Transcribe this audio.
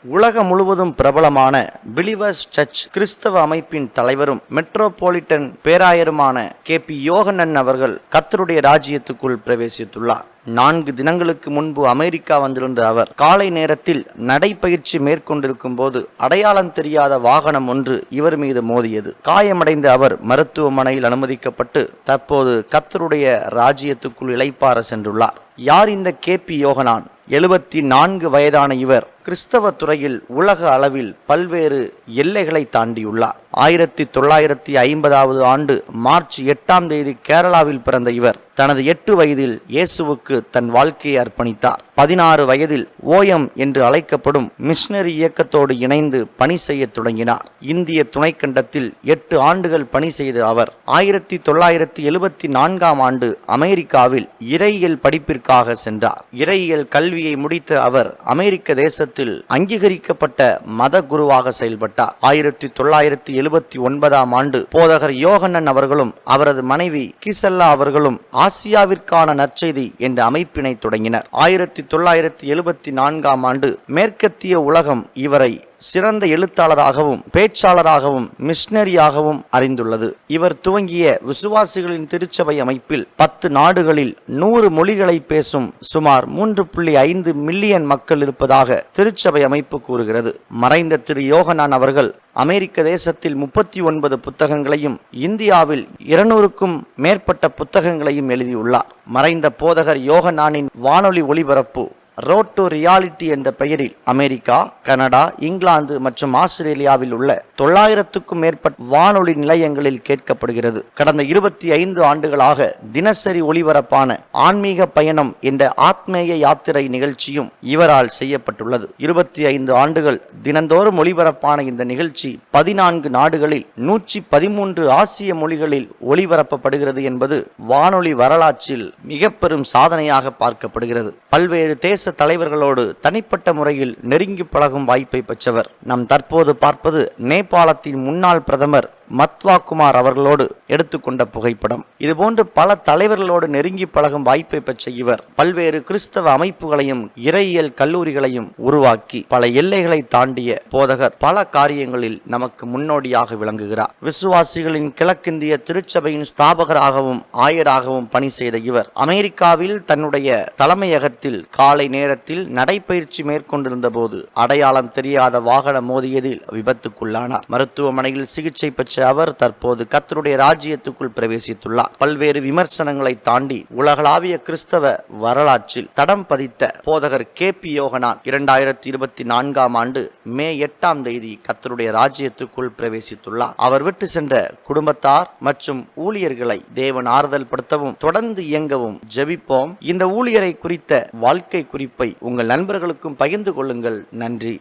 உலகம் முழுவதும் பிரபலமான பிலிவர்ஸ் சர்ச் கிறிஸ்தவ அமைப்பின் தலைவரும் மெட்ரோபாலிட்டன் பேராயருமான KP யோகனன் அவர்கள் கர்த்தருடைய ராஜ்யத்துக்குள் பிரவேசித்துள்ளார். 4 தினங்களுக்கு முன்பு அமெரிக்கா வந்திருந்த அவர் காலை நேரத்தில் நடைபயிற்சி மேற்கொண்டிருக்கும் போது அடையாளம் தெரியாத வாகனம் ஒன்று இவர் மீது மோதியது. காயமடைந்த அவர் மருத்துவமனையில் அனுமதிக்கப்பட்டு தற்போது கர்த்தருடைய ராஜ்யத்துக்குள் இளைப்பாற சென்றுள்ளார். யார் இந்த KP யோகனான்? 74 வயதான இவர் கிறிஸ்தவ துறையில் உலக அளவில் பல்வேறு எல்லைகளை தாண்டியுள்ளார். 1950 ஆண்டு மார்ச் 8 கேரளாவில் பிறந்த இவர் தனது 8 வயதில் இயேசுவுக்கு தன் வாழ்க்கையை அர்ப்பணித்தார். 16 வயதில் OM என்று அழைக்கப்படும் மிஷனரி இயக்கத்தோடு இணைந்து பணி செய்ய தொடங்கினார். இந்திய துணைக்கண்டத்தில் 8 ஆண்டுகள் பணி செய்த அவர் 1974 ஆண்டு அமெரிக்காவில் இறையியல் படிப்பிற்காக சென்றார். இறையியல் கல்வியை முடித்த அவர் அமெரிக்க தேசத்தில் அங்கீகரிக்கப்பட்ட மத குருவாக செயல்பட்டார். 1979 ஆண்டு போதகர் யோகனன் அவர்களும் அவரது மனைவி கிசல்லா அவர்களும் ஆசியாவிற்கான நற்செய்தி என்ற அமைப்பினை தொடங்கினர். 1974 ஆண்டு மேற்கத்திய உலகம் இவரை சிறந்த எழுத்தாளராகவும் பேச்சாளராகவும் மிஷனரியாகவும் அறிந்துள்ளது. இவர் துவங்கிய விசுவாசிகளின் திருச்சபை அமைப்பில் 10 நாடுகளில் 100 மொழிகளை பேசும் சுமார் 3.5 மில்லியன் மக்கள் இருப்பதாக திருச்சபை அமைப்பு கூறுகிறது. மறைந்த திரு யோகனான் அவர்கள் அமெரிக்க தேசத்தில் 39 புத்தகங்களையும் இந்தியாவில் 200க்கும் மேற்பட்ட புத்தகங்களையும் எழுதியுள்ளார். மறைந்த போதகர் யோகனானின் வானொலி ஒளிபரப்பு ரோட் டு ரியாலிட்டி என்ற பெயரில் அமெரிக்கா, கனடா, இங்கிலாந்து மற்றும் ஆஸ்திரேலியாவில் உள்ள 900க்கும் மேற்பட்ட வானொலி நிலையங்களில் கேட்கப்படுகிறது. கடந்த 25 ஆண்டுகளாக தினசரி ஒளிபரப்பான ஆன்மீக பயணம் என்ற ஆத்மேய யாத்திரை நிகழ்ச்சியும் இவரால் செய்யப்பட்டுள்ளது. 25 ஆண்டுகள் தினந்தோறும் ஒளிபரப்பான இந்த நிகழ்ச்சி 14 நாடுகளில் 113 ஆசிய மொழிகளில் ஒளிபரப்பப்படுகிறது என்பது வானொலி வரலாற்றில் மிக பெரும் சாதனையாக பார்க்கப்படுகிறது. பல்வேறு தேச தலைவர்களோடு தனிப்பட்ட முறையில் நெருங்கி பழகும் வாய்ப்பை பெற்றவர். நாம் தற்போது பார்ப்பது நேபாளத்தின் முன்னாள் பிரதமர் மத்வா குமார் அவர்களோடு எடுத்துக்கொண்ட புகைப்படம். இதுபோன்று பல தலைவர்களோடு நெருங்கி பழகும் வாய்ப்பை பெற்ற இவர் பல்வேறு கிறிஸ்தவ அமைப்புகளையும் இறையியல் கல்லூரிகளையும் உருவாக்கி பல எல்லைகளை தாண்டிய போதகர் பல காரியங்களில் நமக்கு முன்னோடியாக விளங்குகிறார். விசுவாசிகளின் கிழக்கிந்திய திருச்சபையின் ஸ்தாபகராகவும் ஆயராகவும் பணி செய்த இவர் அமெரிக்காவில் தன்னுடைய தலைமையகத்தில் காலை நேரத்தில் நடைபயிற்சி மேற்கொண்டிருந்த போது அடையாளம் தெரியாத வாகனம் மோதியதில் விபத்துக்குள்ளானார். மருத்துவமனையில் சிகிச்சை பெற்ற அவர் தற்போது கர்த்தருடைய ராஜ்யத்துக்குள் பிரவேசித்துள்ளார். பல்வேறு விமர்சனங்களை தாண்டி உலகளாவிய கிறிஸ்தவ வரலாற்றில் தடம் பதித்த போதகர் KP யோகனான் 2024 ஆண்டு மே 8 கர்த்தருடைய ராஜ்யத்துக்குள் பிரவேசித்துள்ளார். அவர் விட்டு சென்ற குடும்பத்தார் மற்றும் ஊழியர்களை தேவன் ஆறுதல் படுத்தவும் தொடர்ந்து இயங்கவும் ஜெபிப்போம். இந்த ஊழியரை குறித்த வாழ்க்கை குறிப்பை உங்கள் நண்பர்களுக்கும் பகிர்ந்து கொள்ளுங்கள். நன்றி.